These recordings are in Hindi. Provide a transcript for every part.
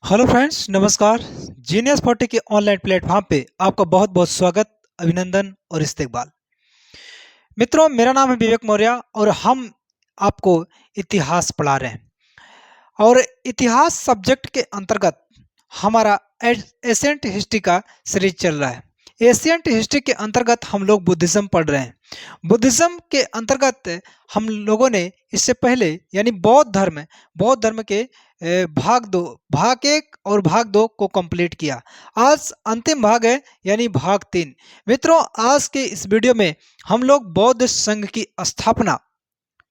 हेलो फ्रेंड्स, नमस्कार। जीनियस 40 के ऑनलाइन प्लेटफॉर्म पे आपका बहुत बहुत स्वागत, अभिनंदन और इस्तकबाल। मित्रों, मेरा नाम है विवेक मौर्य और हम आपको इतिहास पढ़ा रहे हैं। और इतिहास सब्जेक्ट के अंतर्गत हमारा एशियंट हिस्ट्री का सीरीज चल रहा है। एशियंट हिस्ट्री के अंतर्गत हम लोग बुद्धिज्म पढ़ रहे हैं। बुद्धिज्म के अंतर्गत हम लोगों ने इससे पहले यानी बौद्ध धर्म के भाग एक और भाग दो को कंप्लीट किया। आज अंतिम भाग है यानी भाग तीन। मित्रों, आज के इस वीडियो में हम लोग बौद्ध संघ की स्थापना,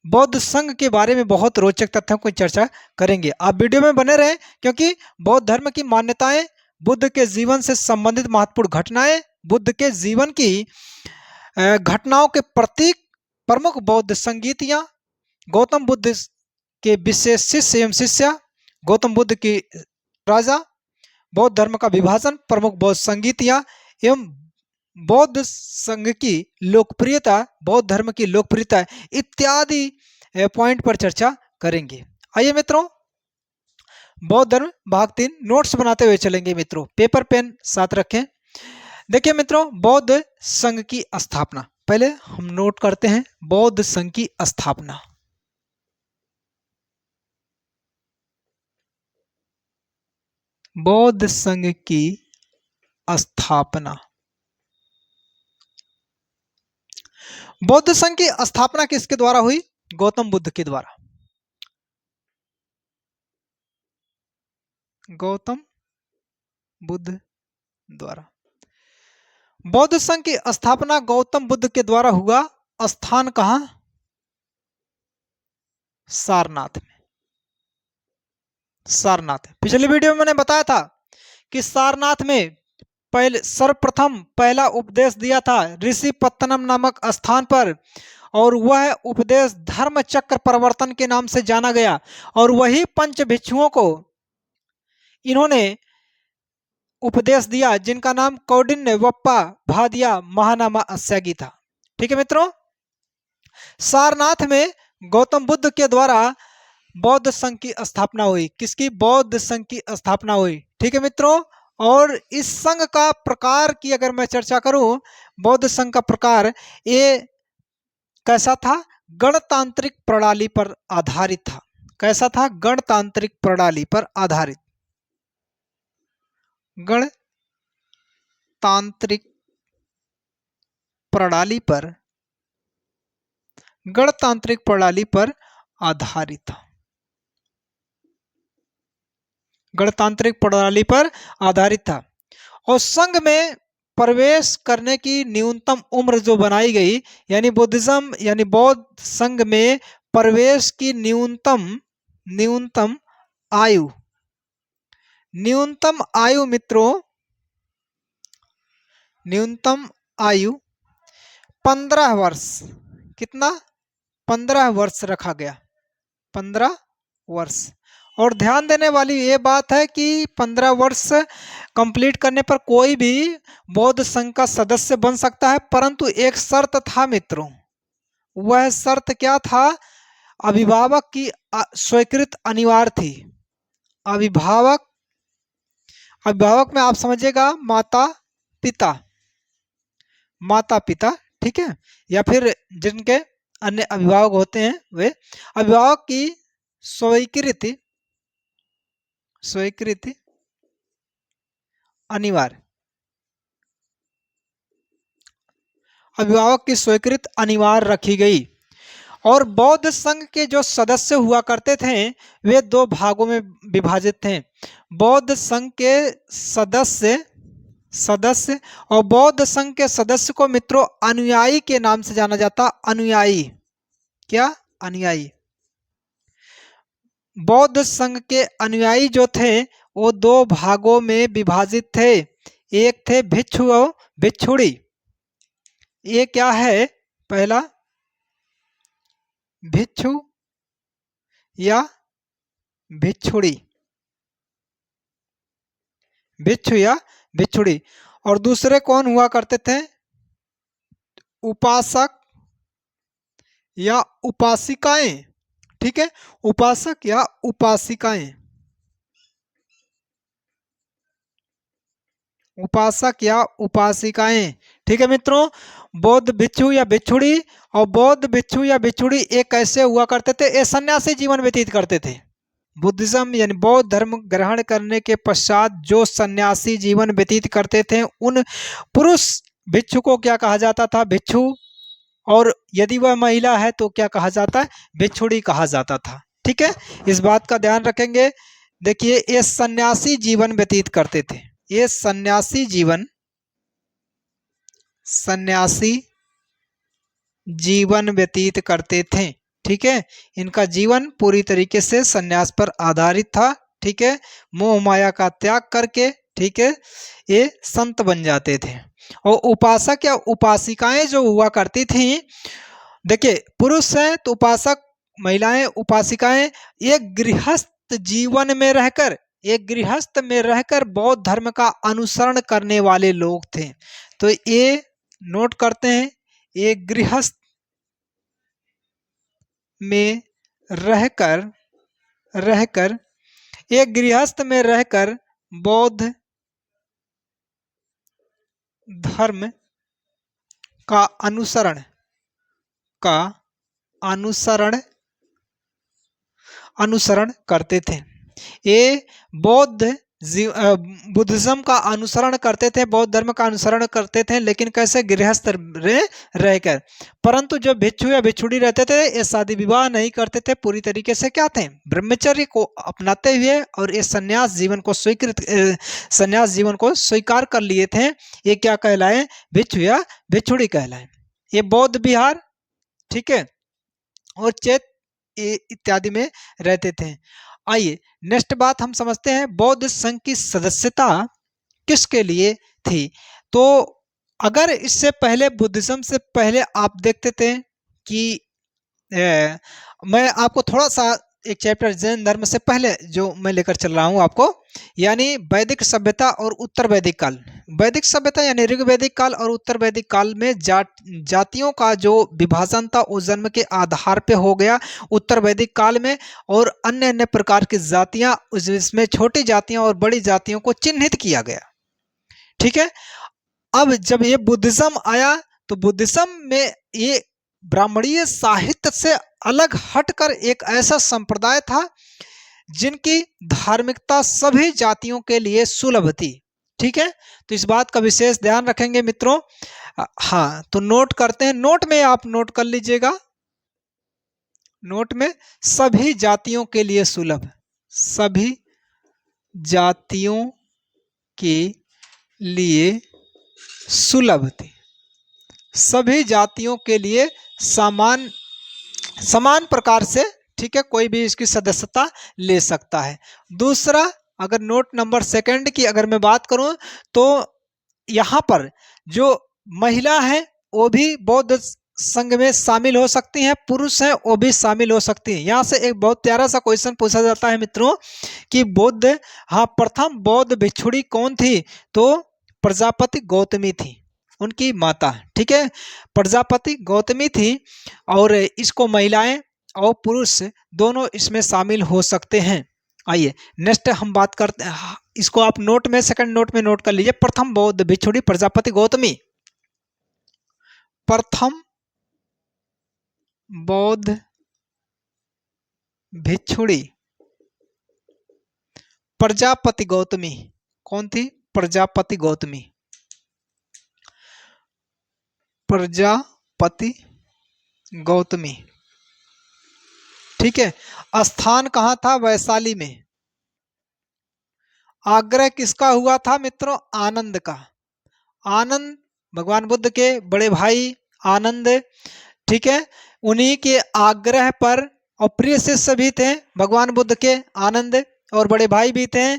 बौद्ध संघ के बारे में बहुत रोचक तथ्यों की चर्चा करेंगे। आप वीडियो में बने रहें क्योंकि बौद्ध धर्म की मान्यताएं, बुद्ध के जीवन से संबंधित महत्वपूर्ण घटनाएं, बुद्ध के जीवन की घटनाओं के प्रतीक, प्रमुख बौद्ध संगीतियां, गौतम बुद्ध के विशेष शिष्य एवं शिष्या, गौतम बुद्ध की राजा, बौद्ध धर्म का विभाजन, प्रमुख बौद्ध संगीतियां एवं बौद्ध संघ की लोकप्रियता, बौद्ध धर्म की लोकप्रियता इत्यादि पॉइंट पर चर्चा करेंगे। आइए मित्रों, बौद्ध धर्म भाग तीन नोट्स बनाते हुए चलेंगे। मित्रों, पेपर पेन साथ रखें। देखिए मित्रों, बौद्ध संघ की स्थापना, पहले हम नोट करते हैं बौद्ध संघ की स्थापना। बौद्ध संघ की स्थापना, बौद्ध संघ की स्थापना किसके द्वारा हुई? गौतम बुद्ध के द्वारा। गौतम बुद्ध द्वारा बौद्ध संघ की स्थापना गौतम बुद्ध के द्वारा हुआ। स्थान कहां? सारनाथ में। सारनाथ, पिछले वीडियो में मैंने बताया था कि सारनाथ में सर्वप्रथम पहला उपदेश दिया था ऋषि पत्तनम नामक स्थान पर, और वह उपदेश धर्म चक्र प्रवर्तन के नाम से जाना गया। और वही पंच भिक्षुओं को इन्होंने उपदेश दिया जिनका नाम कौंडिन्य, वप्पा, भादिया, महानामा, अस्यागी था। ठीक है मित्रों, सारनाथ में गौतम बुद्ध के द्वारा बौद्ध संघ की स्थापना हुई। किसकी? बौद्ध संघ की स्थापना हुई। ठीक है मित्रों, और इस संघ का प्रकार की अगर मैं चर्चा करूं, बौद्ध संघ का प्रकार ये कैसा था? गणतांत्रिक प्रणाली पर आधारित था। कैसा था? गणतांत्रिक प्रणाली पर आधारित। गणतांत्रिक प्रणाली पर, गणतांत्रिक प्रणाली पर आधारित था। गणतांत्रिक प्रणाली पर आधारित था। और संघ में प्रवेश करने की न्यूनतम उम्र जो बनाई गई, यानी बुद्धिज्म यानी बौद्ध संघ में प्रवेश की न्यूनतम आयु, न्यूनतम आयु मित्रों, न्यूनतम आयु 15 वर्ष। कितना? 15 वर्ष रखा गया। 15 वर्ष। और ध्यान देने वाली ये बात है कि 15 वर्ष कंप्लीट करने पर कोई भी बौद्ध संघ का सदस्य बन सकता है, परंतु एक शर्त था मित्रों। वह शर्त क्या था? अभिभावक की स्वीकृति अनिवार्य थी। अभिभावक, अभिभावक में आप समझिएगा माता पिता, माता पिता, ठीक है, या फिर जिनके अन्य अभिभावक होते हैं वे। अभिभावक की स्वीकृति, स्वीकृति अनिवार्य, अभिभावक की स्वीकृति अनिवार्य रखी गई। और बौद्ध संघ के जो सदस्य हुआ करते थे वे दो भागों में विभाजित थे। बौद्ध संघ के सदस्य और बौद्ध संघ के सदस्य को मित्रों अनुयायी के नाम से जाना जाता। अनुयायी, क्या? अनुयायी। बौद्ध संघ के अनुयायी जो थे वो दो भागों में विभाजित थे। एक थे भिक्षु और भिक्षुड़ी। ये क्या है? पहला भिक्षु या भिक्षुड़ी, भिक्षु या भिक्षुड़ी। और दूसरे कौन हुआ करते थे? उपासक या उपासिकाएं। ठीक है, उपासक या उपासिकाएं। उपासक या उपासिकाएं। ठीक है मित्रों, बौद्ध भिक्षु या भिक्षुड़ी और बौद्ध भिक्षु या भिक्षुड़ी एक कैसे हुआ करते थे, ये सन्यासी जीवन व्यतीत करते थे। बुद्धिज्म यानी बौद्ध धर्म ग्रहण करने के पश्चात जो सन्यासी जीवन व्यतीत करते थे उन पुरुष भिक्षु को क्या कहा जाता था, भिक्षु, और यदि वह महिला है तो क्या कहा जाता है, भिक्षुड़ी कहा जाता था। ठीक है, इस बात का ध्यान रखेंगे। देखिए ये सन्यासी जीवन व्यतीत करते थे, ये सन्यासी जीवन व्यतीत करते थे। ठीक है, इनका जीवन पूरी तरीके से सन्यास पर आधारित था। ठीक है, मोह माया का त्याग करके, ठीक है, ये संत बन जाते थे। और उपासक या उपासिकाएं जो हुआ करती थी, देखिए पुरुष हैं तो उपासक, महिलाएं उपासिकाएं, ये गृहस्थ जीवन में रहकर, एक गृहस्थ में रहकर बौद्ध धर्म का अनुसरण करने वाले लोग थे। तो ये नोट करते हैं, ये गृहस्थ में रहकर एक गृहस्थ में रहकर बौद्ध धर्म का अनुसरण करते थे। ये बुद्धिज्म का अनुसरण करते थे, बौद्ध धर्म का अनुसरण करते थे, लेकिन कैसे, गृहस्थ रहकर। परंतु जो भिक्षु या भिक्षुड़ी रहते थे ये शादी विवाह नहीं करते थे, पूरी तरीके से क्या थे, ब्रह्मचर्य को अपनाते हुए, और ये सन्यास जीवन को स्वीकार कर लिए थे। ये क्या कहलाए, भिक्षु या भिक्षुड़ी कहलाए। ये बौद्ध विहार, ठीक है, और चैत्य इत्यादि में रहते थे। आइए नेक्स्ट बात हम समझते हैं, बौद्ध संघ की सदस्यता किसके लिए थी। तो अगर इससे पहले, बुद्धिज्म से पहले आप देखते थे कि मैं आपको थोड़ा सा एक चैप्टर जैन धर्म से पहले जो मैं लेकर चल रहा हूं आपको, यानी वैदिक सभ्यता और उत्तर वैदिक काल। वैदिक सभ्यता यानी ऋग्वैदिक काल और उत्तर वैदिक काल में जातियों का जो विभाजन था वो जन्म के आधार पे हो गया उत्तर वैदिक काल में, और अन्य अन्य प्रकार की जातियां, उसमें छोटी जातियां और बड़ी जातियों को चिन्हित किया गया। ठीक है, अब जब ये बुद्धिज्म आया तो बुद्धिज्म में ये ब्राह्मणीय साहित्य से अलग हटकर एक ऐसा संप्रदाय था जिनकी धार्मिकता सभी जातियों के लिए सुलभ थी। ठीक है, तो इस बात का विशेष ध्यान रखेंगे मित्रों। हाँ, तो नोट करते हैं, नोट में आप नोट कर लीजिएगा, नोट में सभी जातियों के लिए सुलभ, सभी जातियों के लिए सुलभ थी, सभी जातियों के लिए समान प्रकार से, ठीक है, कोई भी इसकी सदस्यता ले सकता है। दूसरा, अगर नोट नंबर सेकंड की अगर मैं बात करूं तो यहाँ पर जो महिला है वो भी बौद्ध संघ में शामिल हो सकती हैं, पुरुष हैं वो भी शामिल हो सकती हैं। यहाँ से एक बहुत प्यारा सा क्वेश्चन पूछा जाता है मित्रों कि प्रथम बौद्ध भिक्षुड़ी कौन थी, तो प्रजापति गौतमी थी, उनकी माता। ठीक है, प्रजापति गौतमी थी, और इसको महिलाएं और पुरुष दोनों इसमें शामिल हो सकते हैं। आइए नेक्स्ट हम बात करते हैं, इसको आप नोट में, सेकंड नोट में नोट कर लीजिए, प्रथम बौद्ध भिक्षुड़ी प्रजापति गौतमी। प्रथम बौद्ध भिक्षुड़ी प्रजापति गौतमी कौन थी, प्रजापति गौतमी, प्रजापति गौतमी। ठीक है, स्थान कहाँ था, वैशाली में। आग्रह किसका हुआ था मित्रों, आनंद का। आनंद भगवान बुद्ध के बड़े भाई आनंद, ठीक है, उन्हीं के आग्रह पर, और प्रिय शिष्य भी थे भगवान बुद्ध के आनंद, और बड़े भाई भी थे।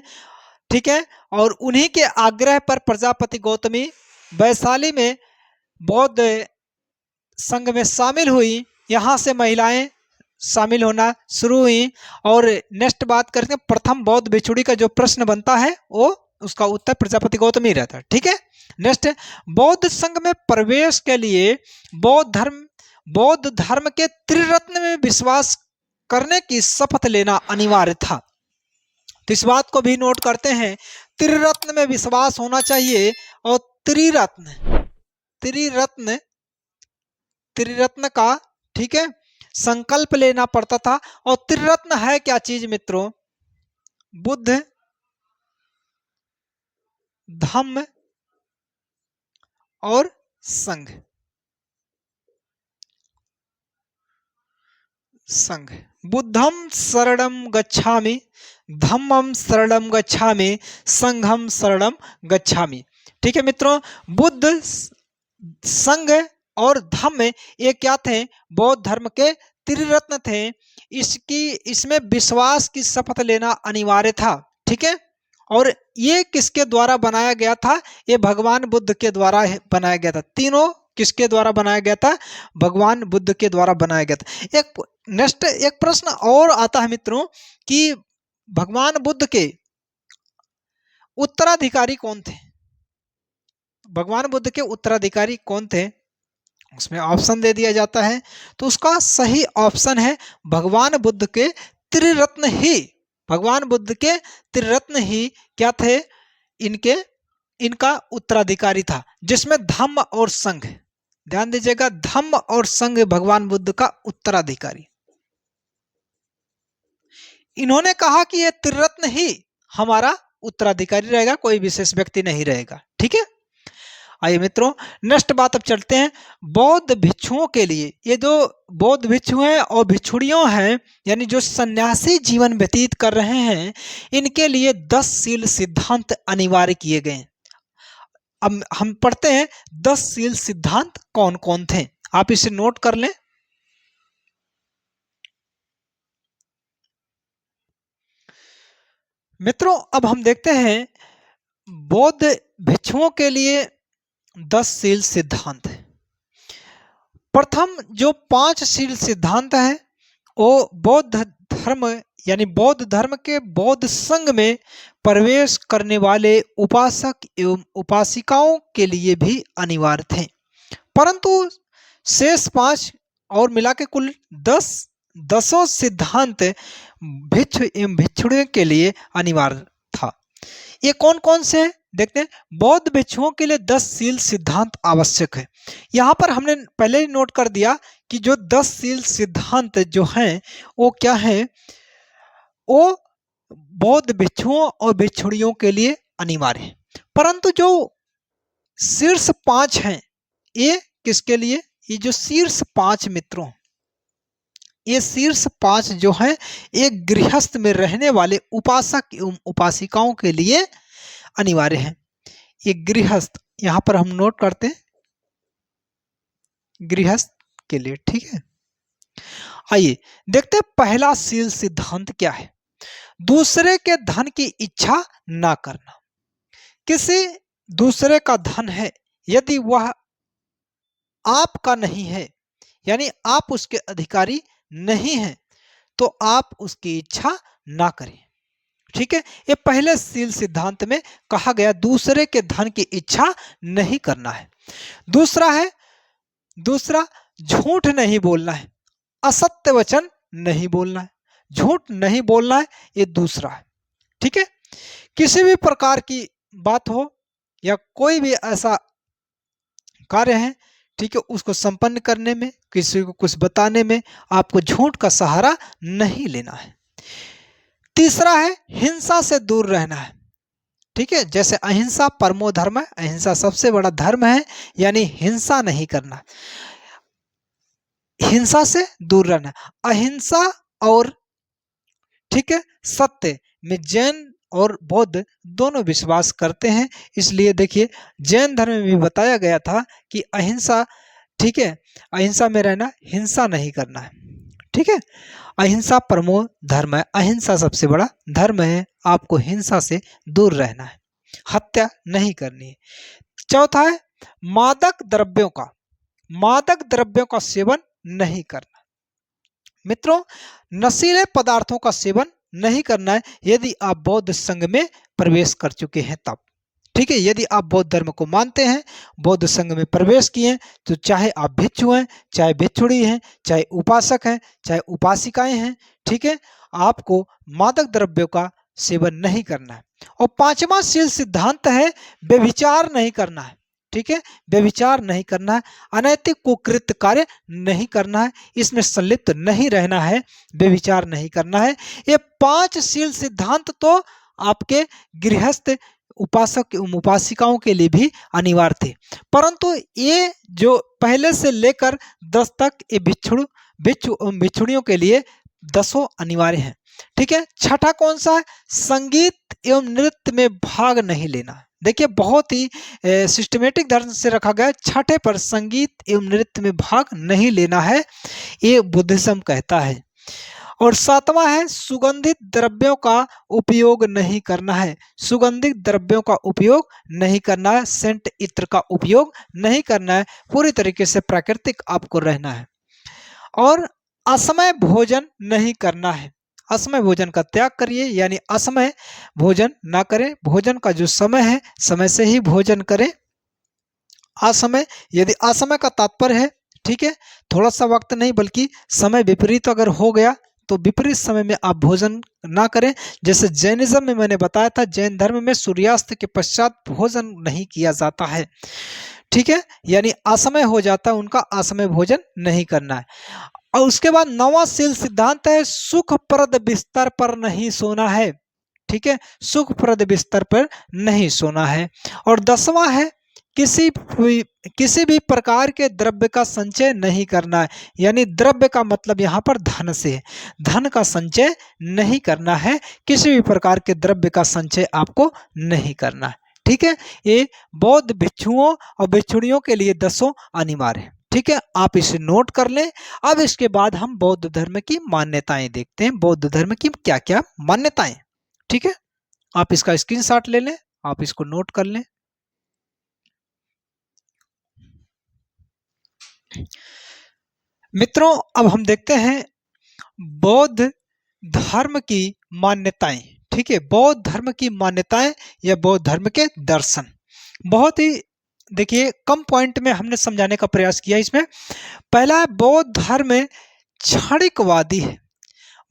ठीक है, और उन्हीं के आग्रह पर प्रजापति गौतमी वैशाली में बौद्ध संघ में शामिल हुई। यहाँ से महिलाएं शामिल होना शुरू हुई। और नेक्स्ट बात करते हैं, प्रथम बौद्ध भिक्षुड़ी का जो प्रश्न बनता है वो उसका उत्तर प्रजापति गौतमी रहता है। ठीक है, नेक्स्ट, बौद्ध संघ में प्रवेश के लिए बौद्ध धर्म के त्रिरत्न में विश्वास करने की शपथ लेना अनिवार्य था। तो इस बात को भी नोट करते हैं, त्रिरत्न में विश्वास होना चाहिए और त्रिरत्न त्रिरत्न त्रिरत्न का, ठीक है, संकल्प लेना पड़ता था। और त्रिरत्न है क्या चीज मित्रों? बुद्ध, धम्म और संघ। संघ, बुद्धम शरणम गच्छामि, धम्मम शरणम गच्छामि, संघम शरणम गच्छामि। ठीक है मित्रों, बुद्ध, संघ और धम्म ये क्या थे? बौद्ध धर्म के त्रिरत्न थे। इसमें विश्वास की शपथ लेना अनिवार्य था। ठीक है, और ये किसके द्वारा बनाया गया था? ये भगवान बुद्ध के द्वारा बनाया गया था। तीनों किसके द्वारा बनाया गया था? भगवान बुद्ध के द्वारा बनाया गया था। एक प्रश्न और आता है मित्रों कि भगवान बुद्ध के उत्तराधिकारी कौन थे? भगवान बुद्ध के उत्तराधिकारी कौन थे? उसमें ऑप्शन दे दिया जाता है, तो उसका सही ऑप्शन है भगवान बुद्ध के त्रिरत्न ही। भगवान बुद्ध के त्रिरत्न ही क्या थे? इनका उत्तराधिकारी था, जिसमें धम्म और संघ, ध्यान दीजिएगा, धम्म और संघ भगवान बुद्ध का उत्तराधिकारी। इन्होंने कहा कि यह त्रिरत्न ही हमारा उत्तराधिकारी रहेगा, कोई विशेष व्यक्ति नहीं रहेगा। ठीक है, आइए मित्रों नेक्स्ट बात अब चलते हैं। बौद्ध भिक्षुओं के लिए, ये जो बौद्ध भिक्षु हैं और भिक्षुणियों हैं, यानी जो सन्यासी जीवन व्यतीत कर रहे हैं, इनके लिए 10 शील सिद्धांत अनिवार्य किए गए। अब हम पढ़ते हैं 10 शील सिद्धांत कौन कौन थे, आप इसे नोट कर लें। मित्रों अब हम देखते हैं बौद्ध भिक्षुओं के लिए 10 शील सिद्धांत है। प्रथम जो 5 शील सिद्धांत है वो बौद्ध धर्म यानी बौद्ध धर्म के बौद्ध संघ में प्रवेश करने वाले उपासक एवं उपासिकाओं के लिए भी अनिवार्य थे, परंतु शेष 5 और मिला के कुल 10 सिद्धांत भिक्षु एवं भिक्षुणियों के लिए अनिवार्य था। ये कौन कौन से हैं देखते हैं। बौद्ध भिक्षुओं के लिए 10 शील सिद्धांत आवश्यक है। यहाँ पर हमने पहले ही नोट कर दिया कि जो 10 शील सिद्धांत जो हैं वो क्या है, वो बौद्ध भिक्षुओं और भिक्षुणियों के लिए अनिवार्य है, परंतु जो शीर्ष 5 हैं ये किसके लिए? ये जो शीर्ष 5 मित्रों, ये शीर्ष 5 जो हैं एक गृहस्थ में रहने वाले उपासक एवं उपासिकाओं के लिए अनिवार्य है। ये गृहस्थ यहां पर हम नोट करते हैं, गृहस्थ के लिए। ठीक है, आइए देखते हैं पहला शील सिद्धांत क्या है। दूसरे के धन की इच्छा ना करना। किसी दूसरे का धन है, यदि वह आपका नहीं है, यानी आप उसके अधिकारी नहीं हैं, तो आप उसकी इच्छा ना करें। ठीक है, ये पहले शील सिद्धांत में कहा गया दूसरे के धन की इच्छा नहीं करना है। दूसरा झूठ नहीं बोलना है, असत्य वचन नहीं बोलना है, झूठ नहीं बोलना है, ये दूसरा है। ठीक है, किसी भी प्रकार की बात हो या कोई भी ऐसा कार्य है, ठीक है, उसको संपन्न करने में, किसी को कुछ बताने में आपको झूठ का सहारा नहीं लेना है। तीसरा है हिंसा से दूर रहना है। ठीक है, जैसे अहिंसा परमो धर्म है, अहिंसा सबसे बड़ा धर्म है, यानी हिंसा नहीं करना, हिंसा से दूर रहना। अहिंसा और ठीक है सत्य में जैन और बौद्ध दोनों विश्वास करते हैं, इसलिए देखिए जैन धर्म में भी बताया गया था कि अहिंसा, ठीक है, अहिंसा में रहना, हिंसा नहीं करना है। ठीक है, अहिंसा परमो धर्म है, अहिंसा सबसे बड़ा धर्म है, आपको हिंसा से दूर रहना है, हत्या नहीं करनी है। चौथा है मादक द्रव्यों का सेवन नहीं करना। मित्रों नशीले पदार्थों का सेवन नहीं करना है यदि आप बौद्ध संघ में प्रवेश कर चुके हैं तब। ठीक है, यदि आप बौद्ध धर्म को मानते हैं, बौद्ध संघ में प्रवेश किए हैं, तो चाहे आप भिक्षु हैं, चाहे भिक्षुणी हैं, चाहे उपासक हैं, चाहे उपासिकाएं हैं, ठीक है, आपको मादक द्रव्यों का सेवन नहीं करना है। और पांचवा शील सिद्धांत है व्यभिचार नहीं करना है। ठीक है, व्यभिचार नहीं करना है, अनैतिक कुकृत्य कार्य नहीं करना है, इसमें संलिप्त नहीं रहना है, व्यभिचार नहीं करना है। ये 5 शील सिद्धांत तो आपके गृहस्थ उपासक उपासिकाओं के लिए भी अनिवार्य थे, परंतु ये जो पहले से लेकर 10 तक ये भिक्षुणियों के लिए 10 अनिवार्य हैं। ठीक है, छठा कौन सा है? संगीत एवं नृत्य में भाग नहीं लेना। देखिए बहुत ही सिस्टमेटिक ढंग से रखा गया है। छठे पर संगीत एवं नृत्य में भाग नहीं लेना है, ये बुद्धिज्म कहता है। और सातवां है सुगंधित द्रव्यों का उपयोग नहीं करना है। सुगंधित द्रव्यों का उपयोग नहीं करना है, सेंट इत्र का उपयोग नहीं करना है, पूरी तरीके से प्राकृतिक आपको रहना है। और असमय भोजन नहीं करना है, असमय भोजन का त्याग करिए, यानी असमय भोजन ना करें। भोजन का जो समय है समय से ही भोजन करें। असमय, यदि असमय का तात्पर्य है, ठीक है, थोड़ा सा वक्त नहीं बल्कि समय विपरीत अगर हो गया तो विपरीत समय में आप भोजन ना करें। जैसे जैनिज्म में मैंने बताया था, जैन धर्म में सूर्यास्त के पश्चात भोजन नहीं किया जाता है। ठीक है, यानी असमय हो जाता है उनका, असमय भोजन नहीं करना है। और उसके बाद 9वां शील सिद्धांत है सुखप्रद बिस्तर पर नहीं सोना है। ठीक है, सुखप्रद बिस्तर पर नहीं सोना है। और 10वां है किसी भी प्रकार के द्रव्य का संचय नहीं करना है, यानी द्रव्य का मतलब यहाँ पर धन से है, धन का संचय नहीं करना है, किसी भी प्रकार के द्रव्य का संचय आपको नहीं करना है। ठीक है, ये बौद्ध भिक्षुओं और भिक्षुणियों के लिए 10 अनिवार्य है। ठीक है, आप इसे नोट कर लें। अब इसके बाद हम बौद्ध धर्म की मान्यताएं देखते हैं, बौद्ध धर्म की क्या क्या मान्यताएं। ठीक है, आप इसका स्क्रीनशॉट ले लें, आप इसको नोट कर लें। मित्रों, अब हम देखते हैं बौद्ध धर्म की मान्यताएं। ठीक है, बौद्ध धर्म की मान्यताएं या बौद्ध धर्म के दर्शन। बहुत ही देखिए कम पॉइंट में हमने समझाने का प्रयास किया। इसमें पहला है बौद्ध धर्म क्षणिकवादी है।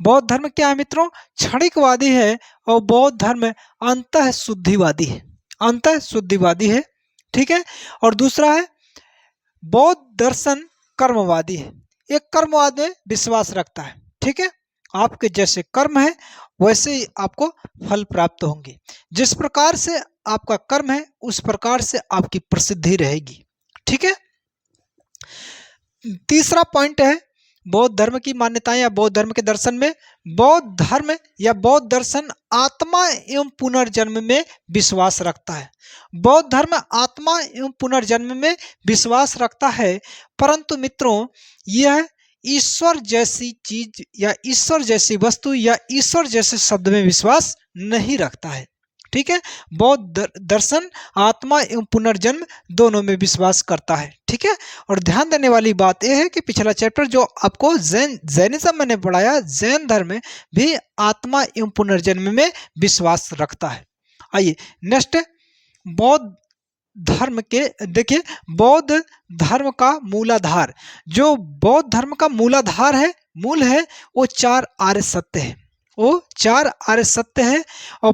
बौद्ध धर्म क्या है मित्रों? क्षणिकवादी है। और बौद्ध धर्म अंतः शुद्धिवादी है, अंतः शुद्धिवादी है। ठीक है, और दूसरा है बौद्ध दर्शन कर्मवादी है, एक कर्मवाद में विश्वास रखता है। ठीक है, आपके जैसे कर्म है वैसे ही आपको फल प्राप्त होंगे, जिस प्रकार से आपका कर्म है उस प्रकार से आपकी प्रसिद्धि रहेगी। ठीक है, तीसरा पॉइंट है बौद्ध धर्म की मान्यताएं या बौद्ध धर्म के दर्शन में, बौद्ध धर्म या बौद्ध दर्शन आत्मा एवं पुनर्जन्म में विश्वास रखता है। बौद्ध धर्म आत्मा एवं पुनर्जन्म में विश्वास रखता है, परंतु मित्रों यह ईश्वर जैसी चीज या ईश्वर जैसी वस्तु या ईश्वर जैसे शब्द में विश्वास नहीं रखता है। ठीक है, बौद्ध दर्शन आत्मा एवं पुनर्जन्म दोनों में विश्वास करता है। ठीक है, और ध्यान देने वाली बात यह है कि पिछला चैप्टर जो आपको जैनिज्म मैंने पढ़ाया, जैन धर्म भी आत्मा एवं पुनर्जन्म में विश्वास रखता है। आइए नेक्स्ट, बौद्ध धर्म के देखिए, बौद्ध धर्म का मूलाधार, जो बौद्ध धर्म का मूलाधार है, मूल है, वो 4 आर्य सत्य है, वो 4 आर्य सत्य है। और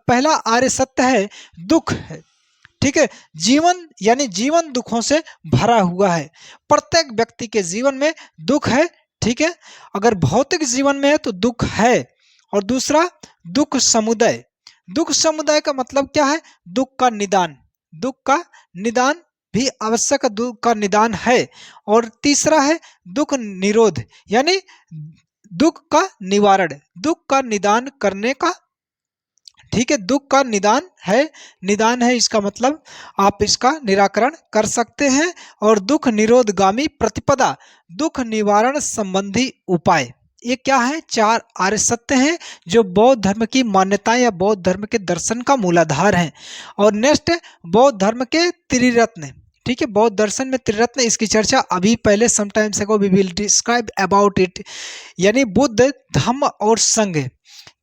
पहला आर्य सत्य है दुख है। ठीक है, जीवन यानी जीवन दुखों से भरा हुआ है, प्रत्येक व्यक्ति के जीवन में दुख है। ठीक है, अगर भौतिक जीवन में है तो दुख है। और दूसरा दुख समुदय, दुख समुदाय का मतलब क्या है? दुख का निदान, दुख का निदान भी आवश्यक, दुख का निदान है। और तीसरा है दुख निरोध, यानी दुख का निवारण, दुख का निदान करने का। ठीक है, दुख का निदान है, इसका मतलब आप इसका निराकरण कर सकते हैं। और दुख निरोधगामी प्रतिपदा, दुख निवारण संबंधी उपाय, ये क्या है? 4 आर्य सत्य हैं जो बौद्ध धर्म की मान्यताएं या बौद्ध धर्म के दर्शन का मूलाधार हैं। और नेक्स्ट बौद्ध धर्म के त्रिरत्न। ठीक है, बौद्ध दर्शन में त्रिरत्न, इसकी चर्चा अभी पहले sometimes ago we will describe about it, यानी बुद्ध धम्म और संघ।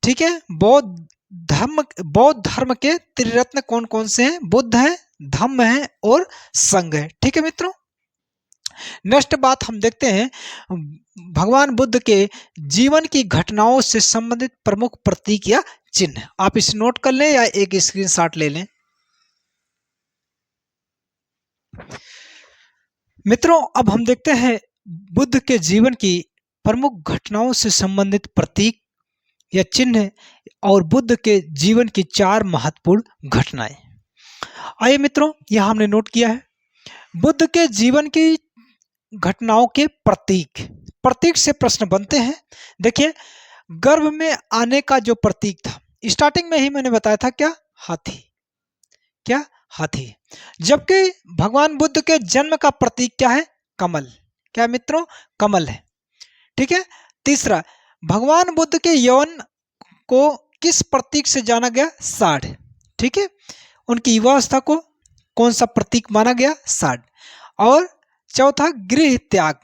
ठीक है, बौद्ध धर्म के त्रिरत्न कौन कौन से हैं? बुद्ध है, धम्म है और संघ है। ठीक है मित्रों, नेक्स्ट बात हम देखते हैं, भगवान बुद्ध के जीवन की घटनाओं से संबंधित प्रमुख प्रतीक या चिन्ह। आप इसे नोट कर लें या एक स्क्रीनशॉट ले लें। मित्रों, अब हम देखते हैं बुद्ध के जीवन की प्रमुख घटनाओं से संबंधित प्रतीक या चिन्ह और बुद्ध के जीवन की 4 महत्वपूर्ण घटनाएं। आइए मित्रों, यह हमने नोट किया है बुद्ध के जीवन की घटनाओं के प्रतीक। प्रतीक से प्रश्न बनते हैं। देखिए, गर्भ में आने का जो प्रतीक था, स्टार्टिंग में ही मैंने बताया था, क्या? हाथी। क्या? हाथी। जबकि भगवान बुद्ध के जन्म का प्रतीक क्या है? कमल। क्या मित्रों? कमल है। ठीक है। तीसरा, भगवान बुद्ध के यौवन को किस प्रतीक से जाना गया? साढ़। ठीक है। उनकी युवावस्था को कौन सा प्रतीक माना गया? साढ़। और चौथा, गृह त्याग।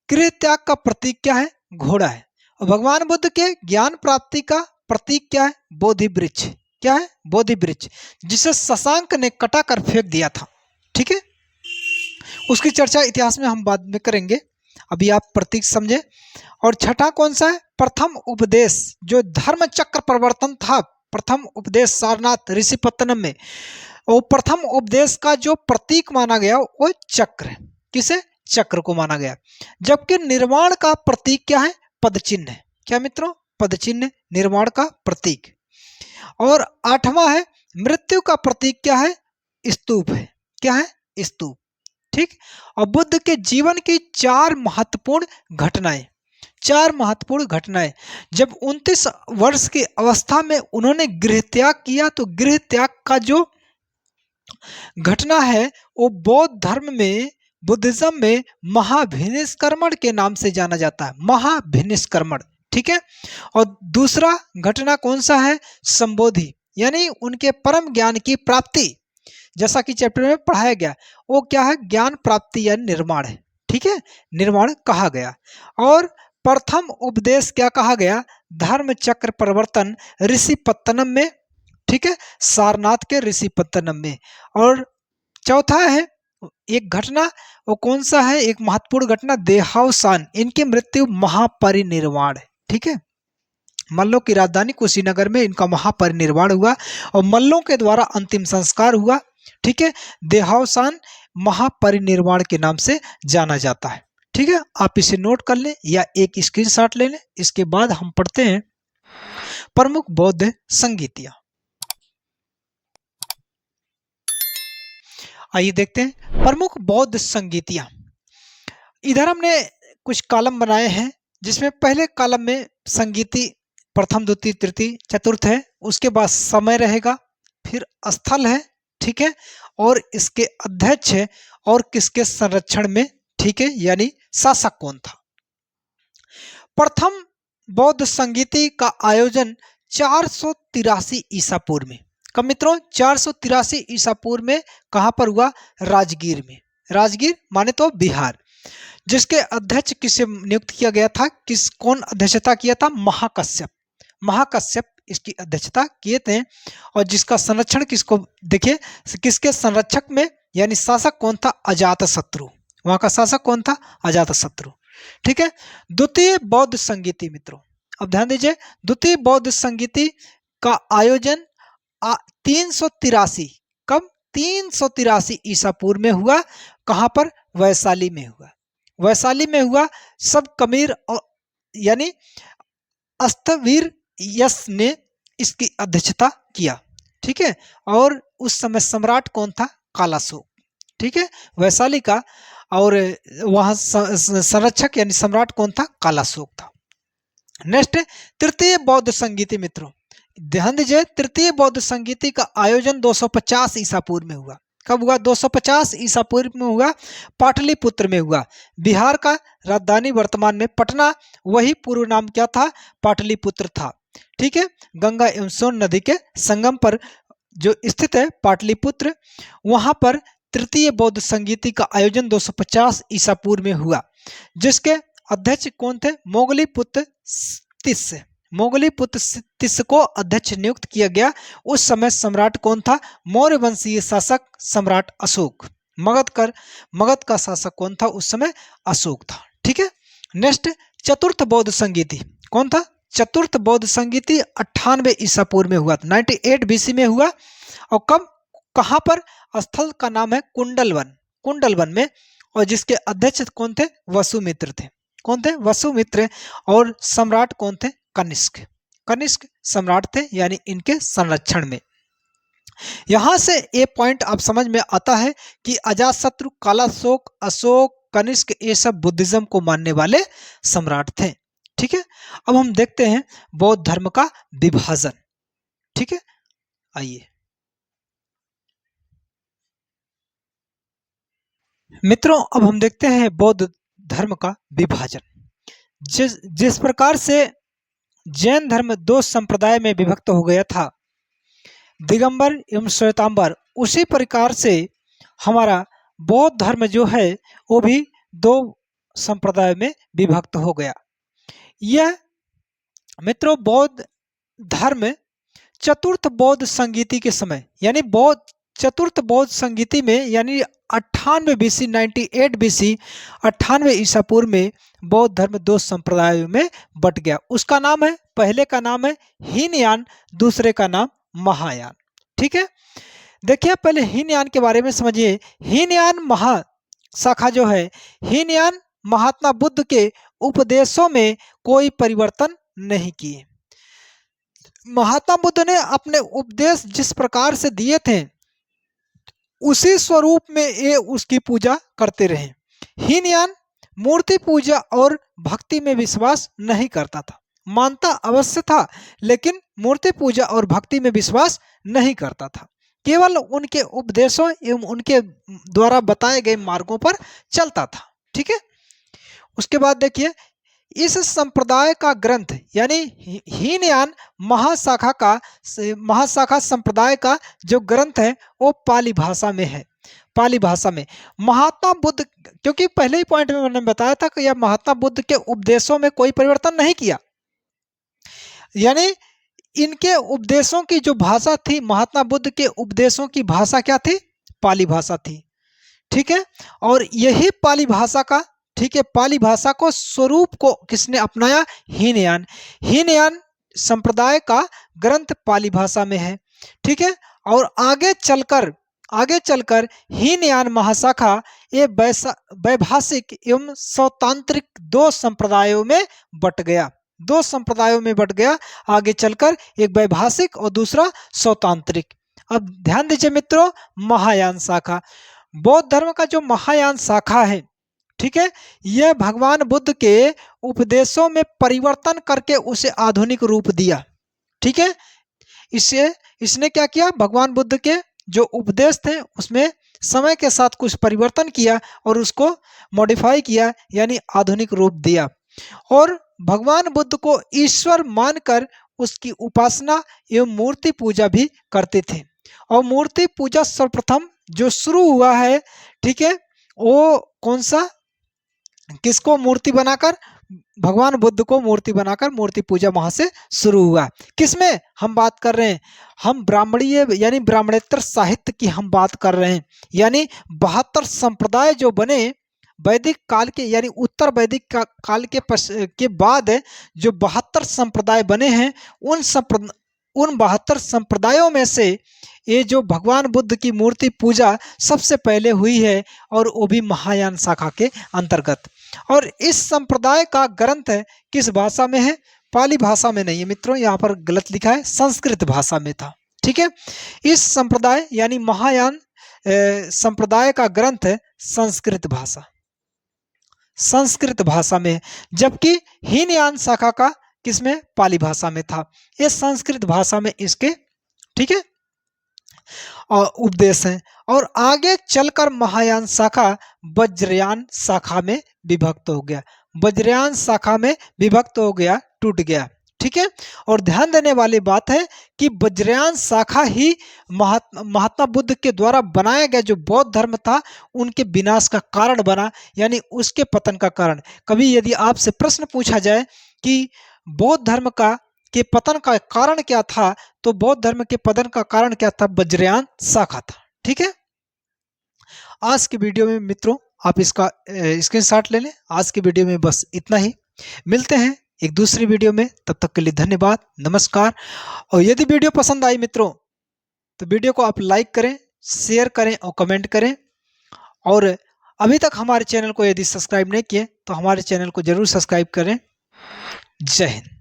गृह त्याग का प्रतीक क्या है? घोड़ा है। और भगवान बुद्ध के ज्ञान प्राप्ति का प्रतीक क्या है? बोधि वृक्ष। क्या है? बोधि वृक्ष, जिसे शशांक ने कटा कर फेंक दिया था। ठीक है। उसकी चर्चा इतिहास में हम बाद में करेंगे, अभी आप प्रतीक समझे। और छठा कौन सा है? प्रथम उपदेश, जो धर्म चक्र प्रवर्तन था। प्रथम उपदेश सारनाथ ऋषिपत्तनम में, वो प्रथम उपदेश का जो प्रतीक माना गया वो चक्र है। किसे? चक्र को माना गया। जबकि निर्वाण का प्रतीक क्या है? पदचिन्ह। क्या मित्रों? पदचिन्ह निर्वाण का प्रतीक। और आठवां है, मृत्यु का प्रतीक क्या है? स्तूप है। क्या है? स्तूप। ठीक। और बुद्ध के जीवन की 4 महत्वपूर्ण घटनाएं। 4 महत्वपूर्ण घटनाएं। जब 29 वर्ष की अवस्था में उन्होंने गृह त्याग किया, तो गृह त्याग का जो घटना है वो बौद्ध धर्म में, बुद्धिज्म में महाभिनिष्क्रमण के नाम से जाना जाता है। महाभिनिष्क्रमण। ठीक है। और दूसरा घटना कौन सा है? संबोधि, यानी उनके परम ज्ञान की प्राप्ति, जैसा कि चैप्टर में पढ़ाया गया। वो क्या है? ज्ञान प्राप्ति या निर्माण है। ठीक है। निर्माण कहा गया। और प्रथम उपदेश क्या कहा गया? धर्म चक्र प्रवर्तन ऋषिपत्तनम में। ठीक है। सारनाथ के ऋषिपत्तनम में। और चौथा है एक घटना, वो कौन सा है? एक महत्वपूर्ण घटना, देहावसान, इनकी मृत्यु महापरिनिर्वाण है। ठीक है। मल्लों की राजधानी कुशीनगर में इनका महापरिनिर्वाण हुआ और मल्लों के द्वारा अंतिम संस्कार हुआ। ठीक है। देहावसान महापरिनिर्वाण के नाम से जाना जाता है। ठीक है। आप इसे नोट कर लें या एक स्क्रीनशॉट ले लें। इसके बाद हम पढ़ते हैं प्रमुख बौद्ध संगीतियां। आइए देखते हैं प्रमुख बौद्ध संगीतियां। इधर हमने कुछ कॉलम बनाए हैं, जिसमें पहले कॉलम में संगीति प्रथम, द्वितीय, तृतीय, चतुर्थ है। उसके बाद समय रहेगा, फिर स्थल है। ठीक है। और इसके अध्यक्ष है और किसके संरक्षण में। ठीक है। यानी शासक कौन था। प्रथम बौद्ध संगीति का आयोजन 483 ईसा पूर्व में। कब मित्रों? 483 ईसा पूर्व में। कहां पर हुआ? राजगीर में। राजगीर माने तो बिहार। जिसके अध्यक्ष किसे नियुक्त किया गया था? कौन अध्यक्षता किया था? महाकश्यप। महाकश्यप इसकी अध्यक्षता किए थे। और जिसका संरक्षण किसको, देखिए, किसके संरक्षक में, यानी शासक कौन था? अजातशत्रु। वहां का शासक कौन था? अजातशत्रु। ठीक है। द्वितीय बौद्ध संगीति मित्रों, अब ध्यान दीजिए, द्वितीय बौद्ध संगीति का आयोजन 383, कब? 383 ईसा पूर्व में हुआ। कहां पर? वैशाली में हुआ। वैशाली में हुआ। सब कबीर और यानी अस्तवीर यस ने इसकी अध्यक्षता किया। ठीक है। और उस समय सम्राट कौन था? कालाशोक। ठीक है। वैशाली का। और वहां संरक्षक यानी सम्राट कौन था? कालाशोक था। नेक्स्ट, तृतीय बौद्ध संगीति मित्रों, ध्यान दीजिए, तृतीय बौद्ध संगीति का आयोजन 250 ईसा पूर्व में हुआ। कब हुआ? 250 ईसा पूर्व में हुआ। पाटलिपुत्र में हुआ। बिहार का राजधानी वर्तमान में पटना, वही पूर्व नाम क्या था? पाटलिपुत्र था। ठीक है। गंगा एवं सोन नदी के संगम पर जो स्थित है पाटलिपुत्र, वहां पर तृतीय बौद्ध संगीति का आयोजन 250 ईसा पूर्व में हुआ। जिसके अध्यक्ष कौन थे? मोगलीपुत्र तिस्य। मोगलीपुत्र तिस्य को अध्यक्ष नियुक्त किया गया। उस समय सम्राट कौन था? मौर्य वंशीय शासक सम्राट अशोक। मगध का शासक कौन था उस समय? अशोक था। ठीक है। नेक्स्ट, चतुर्थ बौद्ध संगीति कौन था? चतुर्थ बौद्ध संगीति 98 ईसा पूर्व में हुआ था, 98 बीसी में हुआ। और कब, कहां पर? स्थल का नाम है कुंडलवन, कुंडलवन में। और जिसके अध्यक्ष कौन थे? वसुमित्र थे। कौन थे? वसुमित्र। और सम्राट कौन थे? कनिष्क। कनिष्क सम्राट थे, यानी इनके संरक्षण में। यहां से ये पॉइंट आप समझ में आता है कि अजातशत्रु, कालाशोक, अशोक, कनिष्क, ये सब बुद्धिज्म को मानने वाले सम्राट थे। ठीक है। अब हम देखते हैं बौद्ध धर्म का विभाजन। ठीक है, आइए मित्रों, अब हम देखते हैं बौद्ध धर्म का विभाजन। जिस जिस प्रकार से जैन धर्म दो संप्रदाय में विभक्त हो गया था, दिगंबर एवं श्वेतांबर, उसी प्रकार से हमारा बौद्ध धर्म जो है वो भी दो संप्रदाय में विभक्त हो गया। यह मित्रों बौद्ध धर्म चतुर्थ बौद्ध संगीति के समय, यानी चतुर्थ बौद्ध संगीति में, यानी 98 बीसी, 98 बीसी, 98 ईसा पूर्व में बौद्ध धर्म दो संप्रदायों में बट गया। उसका नाम है, पहले का नाम है हीनयान, दूसरे का नाम महायान। ठीक है। देखिए पहले हीनयान के बारे में समझिए। हीनयान महाशाखा जो है, हीनयान महात्मा बुद्ध के उपदेशों में कोई परिवर्तन नहीं किए। महात्मा बुद्ध ने अपने उपदेश जिस प्रकार से दिए थे उसी स्वरूप में ये उसकी पूजा करते रहे। हीनयान मूर्ति पूजा और भक्ति में विश्वास नहीं करता था, मानता अवश्य था लेकिन मूर्ति पूजा और भक्ति में विश्वास नहीं करता था, केवल उनके उपदेशों एवं उनके द्वारा बताए गए मार्गों पर चलता था। ठीक है। उसके बाद देखिए, इस संप्रदाय का ग्रंथ, यानी हीनयान महाशाखा संप्रदाय का जो ग्रंथ है वो पाली भाषा में है। पाली भाषा में महात्मा बुद्ध, क्योंकि पहले ही पॉइंट में मैंने बताया था कि यह महात्मा बुद्ध के उपदेशों में कोई परिवर्तन नहीं किया, यानी इनके उपदेशों की जो भाषा थी, महात्मा बुद्ध के उपदेशों की भाषा क्या थी? पाली भाषा थी। ठीक है। और यही पाली भाषा का, ठीक है, पाली भाषा को स्वरूप को किसने अपनाया? हीनयान। हीनयान संप्रदाय का ग्रंथ पाली भाषा में है। ठीक है। और आगे चलकर हीनयान महाशाखा ये वैभाषिक एवं सौतांत्रिक दो संप्रदायों में बट गया। दो संप्रदायों में बट गया आगे चलकर, एक वैभाषिक और दूसरा सौतांत्रिक। अब ध्यान दीजिए मित्रों, महायान शाखा, बौद्ध धर्म का जो महायान शाखा है, ठीक है, यह भगवान बुद्ध के उपदेशों में परिवर्तन करके उसे आधुनिक रूप दिया। ठीक है। इसने क्या किया? भगवान बुद्ध के जो उपदेश थे उसमें समय के साथ कुछ परिवर्तन किया और उसको मॉडिफाई किया, यानी आधुनिक रूप दिया। और भगवान बुद्ध को ईश्वर मानकर उसकी उपासना एवं मूर्ति पूजा भी करते थे। और मूर्ति पूजा सर्वप्रथम जो शुरू हुआ है, ठीक है, वो कौन सा? किसको मूर्ति बनाकर? भगवान बुद्ध को मूर्ति बनाकर मूर्ति पूजा वहां से शुरू हुआ। किसमें हम बात कर रहे हैं? हम ब्राह्मणीय यानी ब्राह्मणेतर साहित्य की हम बात कर रहे हैं। यानी 72 संप्रदाय जो बने वैदिक काल के, यानी उत्तर वैदिक काल के बाद जो 72 संप्रदाय बने हैं, उन 72 संप्रदायों में से ये जो भगवान बुद्ध की मूर्ति पूजा सबसे पहले हुई है, और वो भी महायान शाखा के अंतर्गत। और इस संप्रदाय का ग्रंथ किस भाषा में है? पाली भाषा में नहीं है मित्रों, यहाँ पर गलत लिखा है, संस्कृत भाषा में था। ठीक है। इस संप्रदाय यानी महायान संप्रदाय का ग्रंथ है संस्कृत भाषा में, जबकि हीनयान शाखा का किसमें? पाली भाषा में था। ये संस्कृत भाषा में इसके, ठीक है, और उपदेश हैं। और आगे चलकर महायान शाखा वज्रयान शाखा में विभक्त हो गया। वज्रयान शाखा में विभक्त हो गया, टूट गया। ठीक है। और ध्यान देने वाली बात है कि वज्रयान शाखा ही महात्मा बुद्ध के द्वारा बनाया गया जो बौद्ध धर्म था उनके विनाश का कारण बना, यानी उसके पतन का कारण। कभी यदि आपसे प्रश्न पूछा जाए कि बौद्ध धर्म के पतन का कारण क्या था, तो बौद्ध धर्म के पतन का कारण क्या था? वज्रयान शाखा था। ठीक है। आज की वीडियो में मित्रों आप इसका स्क्रीनशॉट ले लें। आज की वीडियो में बस इतना ही। मिलते हैं एक दूसरी वीडियो में, तब तक के लिए धन्यवाद, नमस्कार। और यदि वीडियो पसंद आई मित्रों तो वीडियो को आप लाइक करें, शेयर करें और कमेंट करें। और अभी तक हमारे चैनल को यदि सब्सक्राइब नहीं किए तो हमारे चैनल को जरूर सब्सक्राइब करें। जय हिंद।